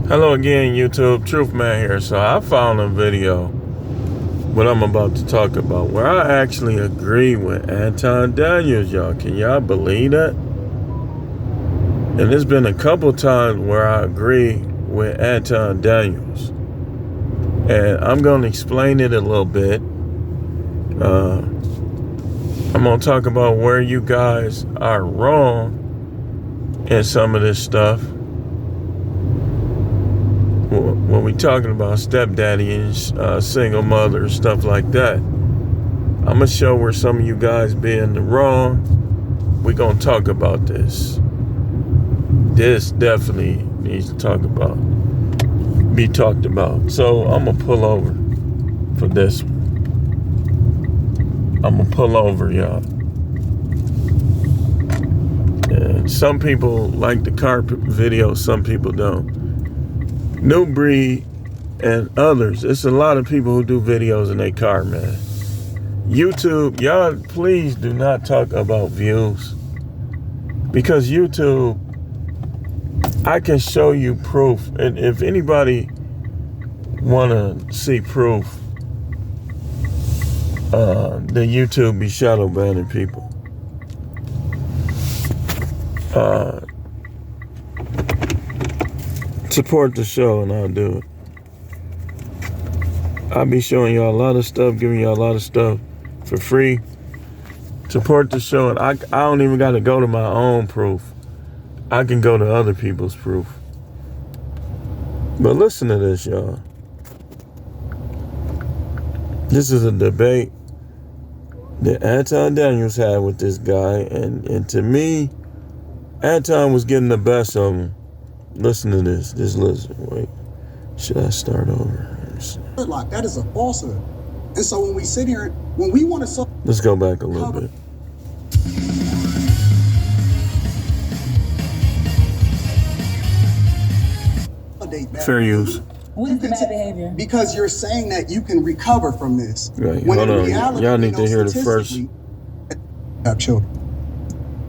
Hello again, YouTube. Truth Man here. So I found a video, what I'm about to talk about, where I actually agree with Anton Daniels, y'all. Can y'all believe that? And there's been a couple times where I agree with Anton Daniels. And I'm going to explain it a little bit. I'm going to talk about where you guys are wrong in some of this stuff. When we talking about stepdaddy and single mother, stuff like that, I'm going to show where some of you guys be in the wrong. We're going to talk about this. This definitely needs to be talked about. So I'm going to pull over for this one. I'm going to pull over, y'all. And some people like the car video, some people don't. New Breed and others. It's a lot of people who do videos in their car, man. YouTube, y'all, please do not talk about views. Because YouTube, I can show you proof. And if anybody want to see proof, the YouTube be shadow banning people. Support the show and I'll do it. I'll be showing y'all a lot of stuff, giving y'all a lot of stuff for free. Support the show, and I don't even got to go to my own proof. I can go to other people's proof. But listen to this, y'all. This is a debate that Anton Daniels had with this guy, and to me, Anton was getting the best of him. Listen to this. Just listen. Wait. Should I start over? Like, that is a falsehood. And so when we sit here, when we want to... Let's go back a little bit. Fair use. What is the bad behavior? Because you're saying that you can recover from this. Right. Hold on. Y'all need to hear the first. Have children.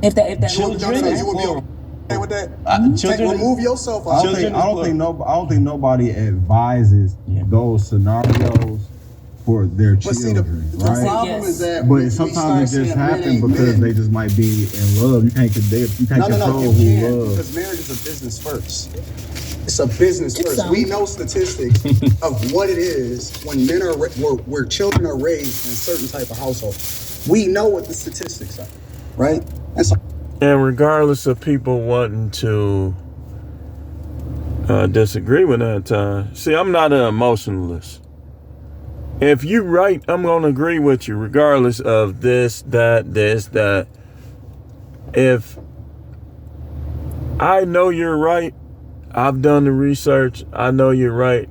If that Children, you will be okay with that? Children, remove yourself. I don't think nobody advises those scenarios for their children, the right? problem is that but sometimes it just happens because they just might be in love. You can't control who love. Because marriage is a business first. It's a business first. We know statistics of what it is when men are where children are raised in a certain type of household. We know what the statistics are, right? And regardless of people wanting to disagree with that, see, I'm not an emotionalist. If you right, I'm going to agree with you, regardless of this, that. If I know you're right, I've done the research, I know you're right,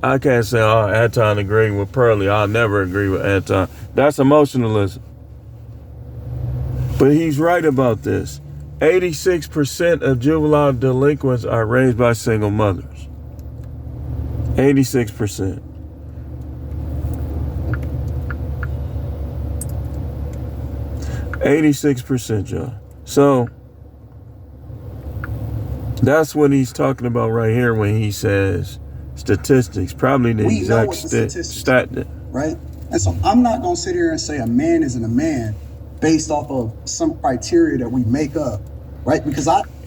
I can't say, oh, Anton agreeing with Pearlie. I'll never agree with Anton. That's emotionalism. But he's right about this. 86% of juvenile delinquents are raised by single mothers. 86%. 86%, y'all. So that's what he's talking about right here when he says statistics. Probably the exact stat. Right? And so I'm not going to sit here and say a man isn't a man based off of some criteria that we make up, right?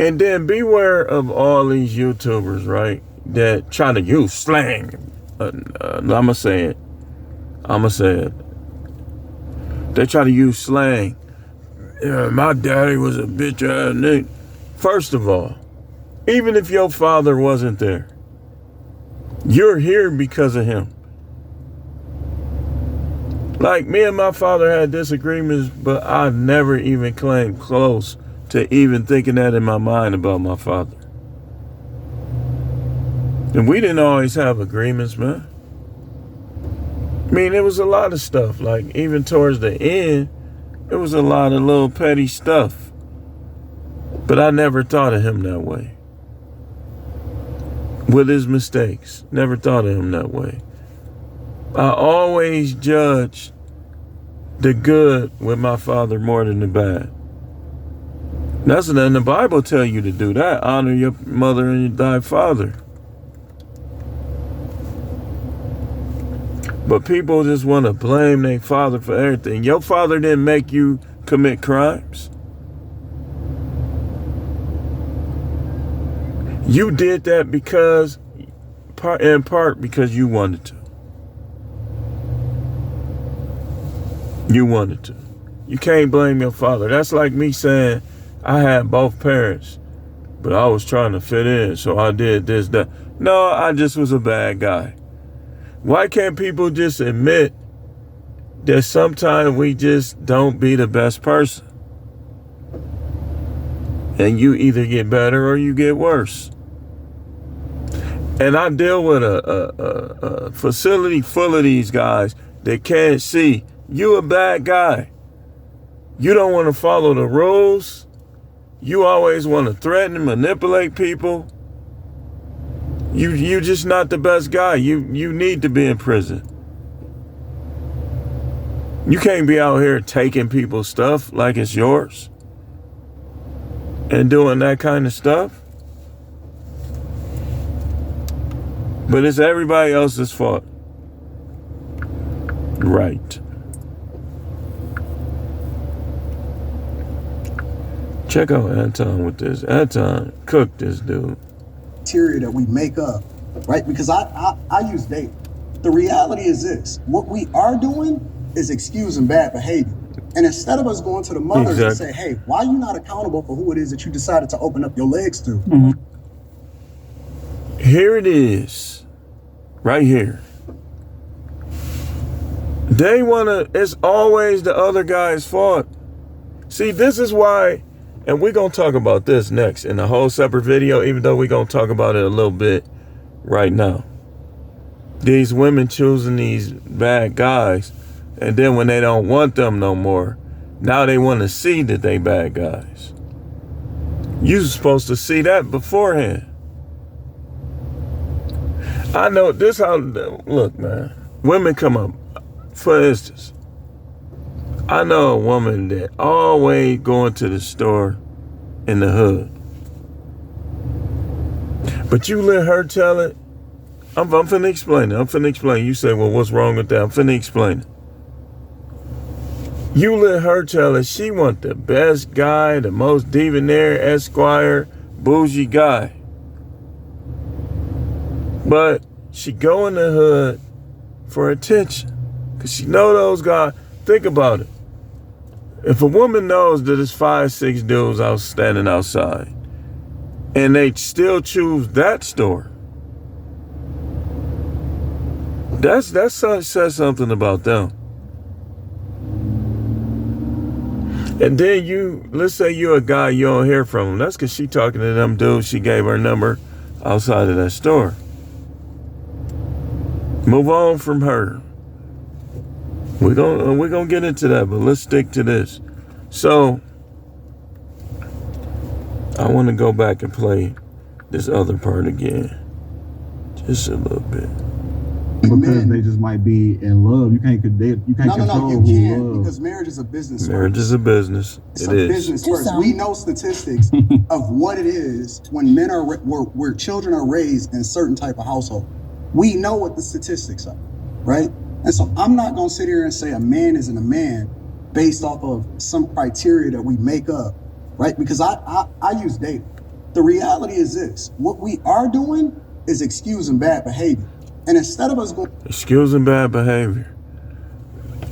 And then beware of all these YouTubers, right, that try to use slang. I'ma say it. They try to use slang. Yeah, my daddy was a bitch ass nigga. First of all, even if your father wasn't there, you're here because of him. Like, me and my father had disagreements, but I never even came close to even thinking that in my mind about my father. And we didn't always have agreements, man. I mean, it was a lot of stuff. Like, even towards the end, it was a lot of little petty stuff. But I never thought of him that way. With his mistakes, never thought of him that way. I always judged the good with my father more than the bad. That's what the Bible tell you to do that. Honor your mother and thy father. But people just want to blame their father for everything. Your father didn't make you commit crimes. You did that because, in part, because you wanted to. You wanted to. You can't blame your father. That's like me saying I had both parents, but I was trying to fit in, so I did this, that. No, I just was a bad guy. Why can't people just admit that sometimes we just don't be the best person? And you either get better or you get worse. And I deal with a facility full of these guys that can't see. You a bad guy. You don't want to follow the rules. You always want to threaten and manipulate people. You just not the best guy. You need to be in prison. You can't be out here taking people's stuff like it's yours and doing that kind of stuff. But it's everybody else's fault. Right. Check out Anton with this. Anton cooked this dude. Criteria that we make up, right? Because I use data. The reality is this: what we are doing is excusing bad behavior. And instead of us going to the mothers and say, hey, why are you not accountable for who it is that you decided to open up your legs to? Mm-hmm. Here it is. Right here. They it's always the other guy's fault. See, this is why, and we're going to talk about this next in a whole separate video, even though we're going to talk about it a little bit right now. These women choosing these bad guys, and then when they don't want them no more, now they want to see that they bad guys. You're supposed to see that beforehand. I know this how, look, man, women come up. For instance, I know a woman that always going to the store in the hood. But you let her tell it. I'm finna explain it. You say, well, what's wrong with that? I'm finna explain it. You let her tell it. She want the best guy, the most debonair, esquire, bougie guy. But she go in the hood for attention. Because she know those guys. Think about it. If a woman knows that it's 5-6 dudes out standing outside, and they still choose that store, that says something about them. And then let's say you're a guy, you don't hear from him. That's because she talking to them dudes. She gave her number outside of that store. Move on from her. We're gonna get into that, but let's stick to this. So I want to go back and play this other part again, just a little bit. Because they just might be in love. You can't control you who can't, love. because marriage is a business. Marriage is a business. It's a business first. We know statistics of what it is when men are where children are raised in a certain type of household. We know what the statistics are, right? And so I'm not gonna sit here and say a man isn't a man based off of some criteria that we make up, right? Because I use data. The reality is this: what we are doing is excusing bad behavior. And instead of us going excusing bad behavior,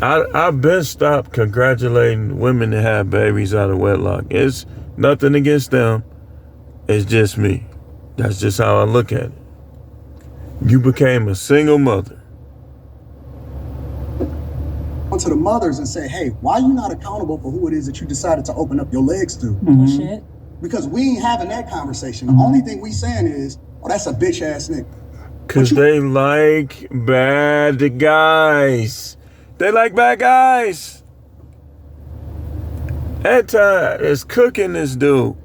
I've been stopped congratulating women that have babies out of wedlock. It's nothing against them. It's just me. That's just how I look at it. You became a single mother. to the mothers and say, hey, why are you not accountable for who it is that you decided to open up your legs to? Bullshit. Because we ain't having that conversation. The only thing we saying is, oh, that's a bitch ass nigga. Because they like bad guys. They like bad guys. Anton is cooking this dude.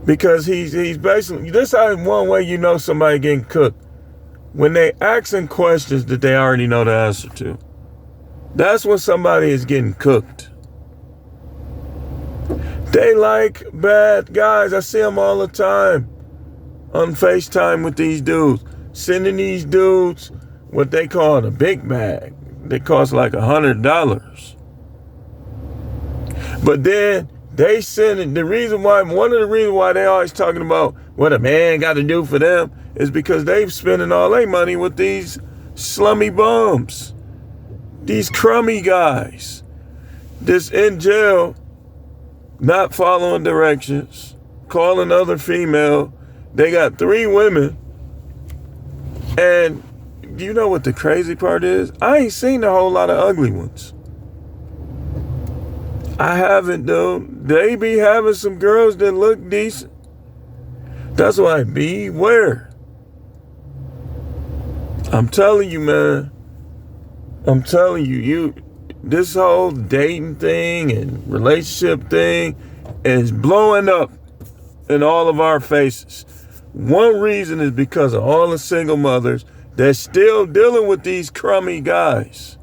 Because he's basically, this is one way you know somebody getting cooked. When they asking questions that they already know the answer to. That's when somebody is getting cooked. They like bad guys. I see them all the time on FaceTime with these dudes. Sending these dudes what they call a big bag. They cost like $100. But then they send it. One of the reasons why they always talking about what a man got to do for them is because they've spending all their money with these slummy bums, these crummy guys, this in jail, not following directions, calling other female. They got 3 women. And you know what the crazy part is? I ain't seen a whole lot of ugly ones. I haven't, though. They be having some girls that look decent. That's why beware. I'm telling you, man. I'm telling you, this whole dating thing and relationship thing is blowing up in all of our faces. One reason is because of all the single mothers that's still dealing with these crummy guys.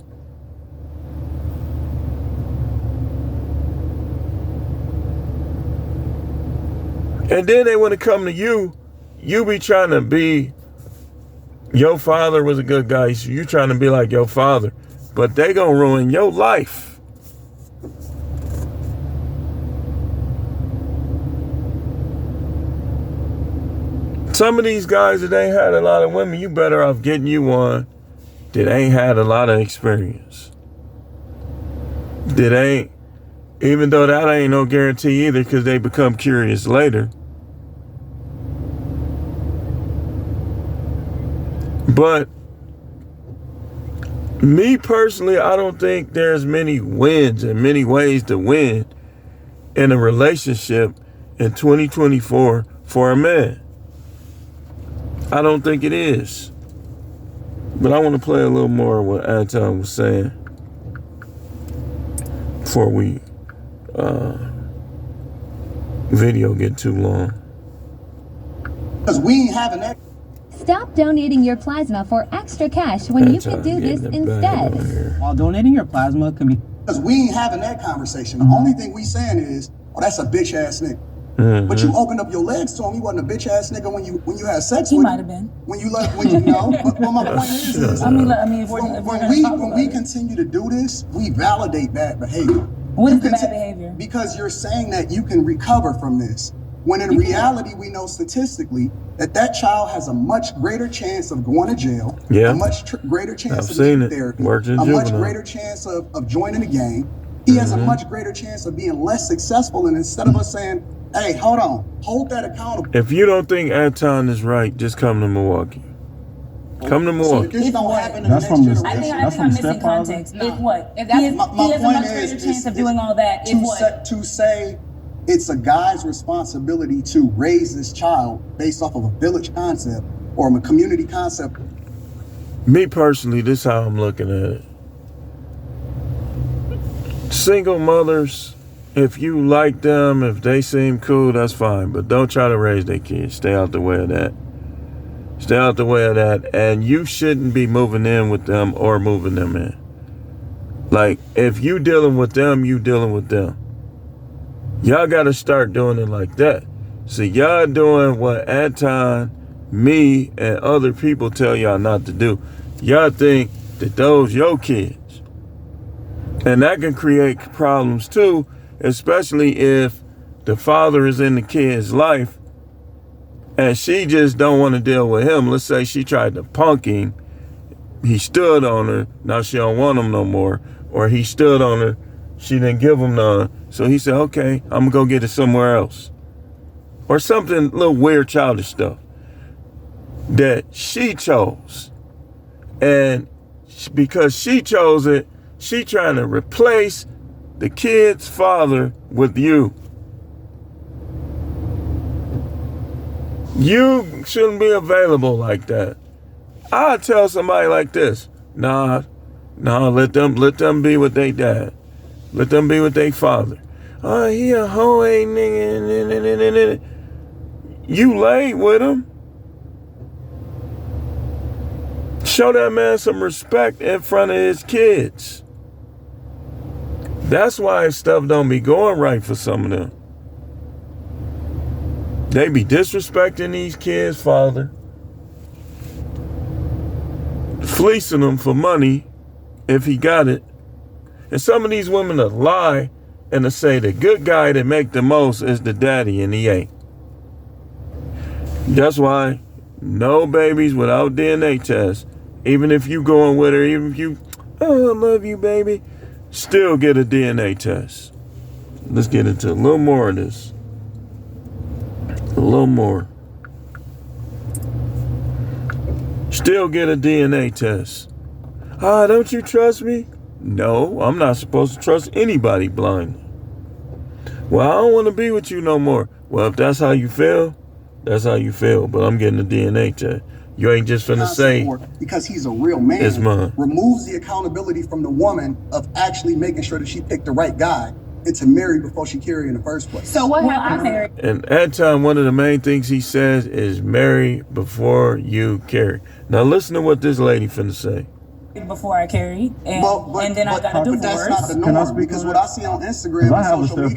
And then they want to come to you. You be trying to be, your father was a good guy, so you trying to be like your father. But they gonna ruin your life. Some of these guys that ain't had a lot of women, you better off getting you one that ain't had a lot of experience. That ain't, even though that ain't no guarantee either, because they become curious later. But me personally, I don't think there's many wins and many ways to win in a relationship in 2024 for a man. I don't think it is. But I want to play a little more of what Anton was saying before we video get too long. Because we ain't having that. Stop donating your plasma for extra cash when you can do this instead. While donating your plasma can be... Because we ain't having that conversation. The only thing we saying is, oh, that's a bitch ass nigga. Mm-hmm. But you opened up your legs to him. He wasn't a bitch ass nigga when you had sex with him. He might have been. When you know. But my point is when we continue to do this, we validate bad behavior. What is the bad behavior? Because you're saying that you can recover from this. When in reality, we know statistically that child has a much greater chance of going to jail, a much greater chance of getting therapy, a much greater chance of joining a gang. He has a much greater chance of being less successful. And instead of us saying, hey, hold that accountable. If you don't think Anton is right, just come to Milwaukee. Come to Milwaukee. So this don't happen in That's the from next the- generation. I think I'm missing context. No. If what? If He has that's- he has a much greater chance of doing all that. If what? To say it's a guy's responsibility to raise this child based off of a village concept or a community concept. Me personally, this is how I'm looking at it. Single mothers, if you like them, if they seem cool, that's fine. But don't try to raise their kids. Stay out the way of that. Stay out the way of that. And you shouldn't be moving in with them or moving them in. Like, if you dealing with them, you dealing with them. Y'all got to start doing it like that. See, y'all doing what Anton, me, and other people tell y'all not to do. Y'all think that those your kids. And that can create problems too, especially if the father is in the kid's life and she just don't want to deal with him. Let's say she tried to punk him. He stood on her. Now she don't want him no more. Or he stood on her. She didn't give him none. So he said, okay, I'm going to go get it somewhere else. Or something, little weird childish stuff that she chose. And because she chose it, she trying to replace the kid's father with you. You shouldn't be available like that. I tell somebody like this, nah, let them be with their dad. Let them be with their father. Oh, he a hoe ain't nigga. You laid with him. Show that man some respect in front of his kids. That's why stuff don't be going right for some of them. They be disrespecting these kids' father. fleecing him for money if he got it. And some of these women will lie and to say the good guy that make the most is the daddy, and he ain't. That's why no babies without DNA tests. Even if you going with her, even if you, oh, I love you, baby, still get a DNA test. Let's get into a little more of this. A little more. Still get a DNA test. Don't you trust me? No, I'm not supposed to trust anybody blindly. Well, I don't want to be with you no more. Well, if that's how you feel, that's how you feel. But I'm getting a DNA test. You ain't just finna say, because he's a real man, it's mine. Removes the accountability from the woman of actually making sure that she picked the right guy and to marry before she carry in the first place. So what happened? And at time, one of the main things he says is marry before you carry. Now listen to what this lady finna say. Before I carried, and then I got a divorce. But that's not the norm, because what I see on Instagram and social media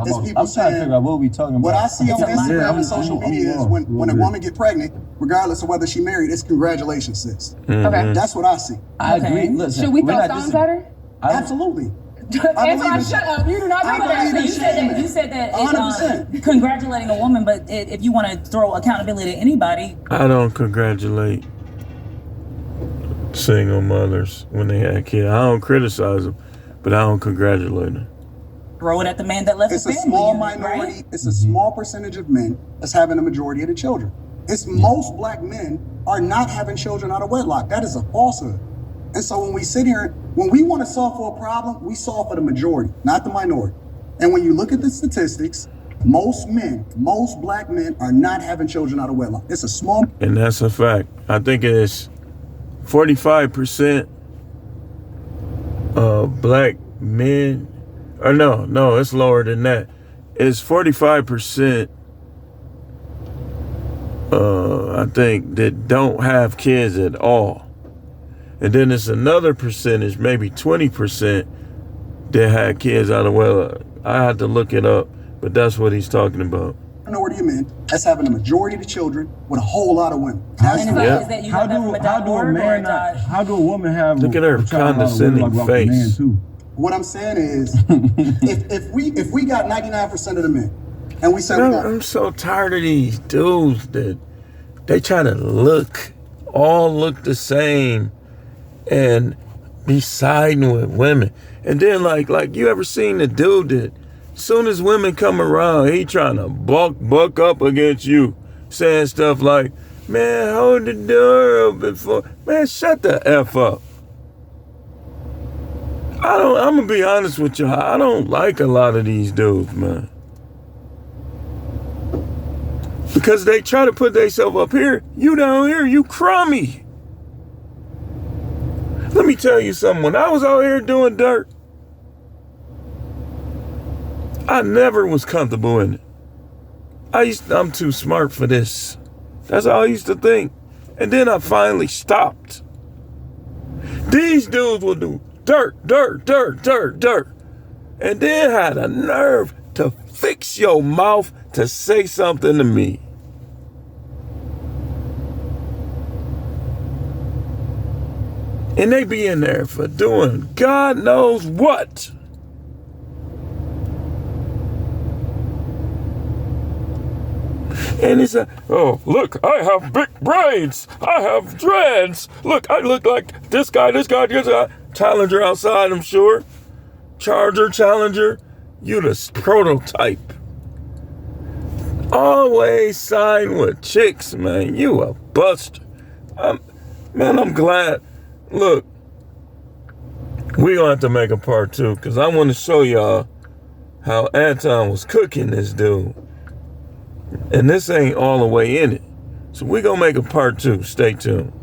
is people saying, what we talking about. What I see on Instagram and social media is when a woman get pregnant, regardless of whether she married, it's congratulations, sis. Okay. That's what I see. I agree. Listen, should we throw stones at her? Absolutely. Antoine, shut up. You do not do that. You said that it's congratulating a woman, but if you want to throw accountability to anybody, I don't congratulate single mothers when they had kids. I don't criticize them, but I don't congratulate them. throw it at the man that left It's the a family. small minority. Right? It's a small percentage of men that's having the majority of the children. It's most black men are not having children out of wedlock. That is a falsehood. And so when we sit here, when we want to solve for a problem, we solve for the majority, not the minority. And when you look at the statistics, most black men are not having children out of wedlock. It's a small. And that's a fact. I think it is 45% of black men, or no, it's lower than that. It's 45%, I think, that don't have kids at all. And then it's another percentage, maybe 20%, that had kids out of wedlock. I had to look it up, but that's what he's talking about. Minority of men that's having the majority of the children with a whole lot of women. How do a woman have? Look at her condescending face. What I'm saying is, if we got 99% of the men, and we say I'm so tired of these dudes that they try to all look the same, and be siding with women, and then like you ever seen the dude that? Soon as women come around, he trying to buck up against you, saying stuff like, man, hold the door open for, man, shut the F up. I'm gonna be honest with you, I don't like a lot of these dudes, man. Because they try to put themselves up here, you down here, you crummy. Let me tell you something, when I was out here doing dirt, I never was comfortable in it. I'm too smart for this. That's how I used to think. And then I finally stopped. These dudes will do dirt. And then had a nerve to fix your mouth to say something to me. And they be in there for doing God knows what. And he said, oh, look, I have big braids. I have dreads. Look, I look like this guy. Challenger outside, I'm sure. Challenger. You the prototype. Always sign with chicks, man. You a buster. I'm glad. Look, we gonna have to make a part 2, because I want to show y'all how Anton was cooking this dude. And this ain't all the way in it. So we're going to make a part 2. Stay tuned.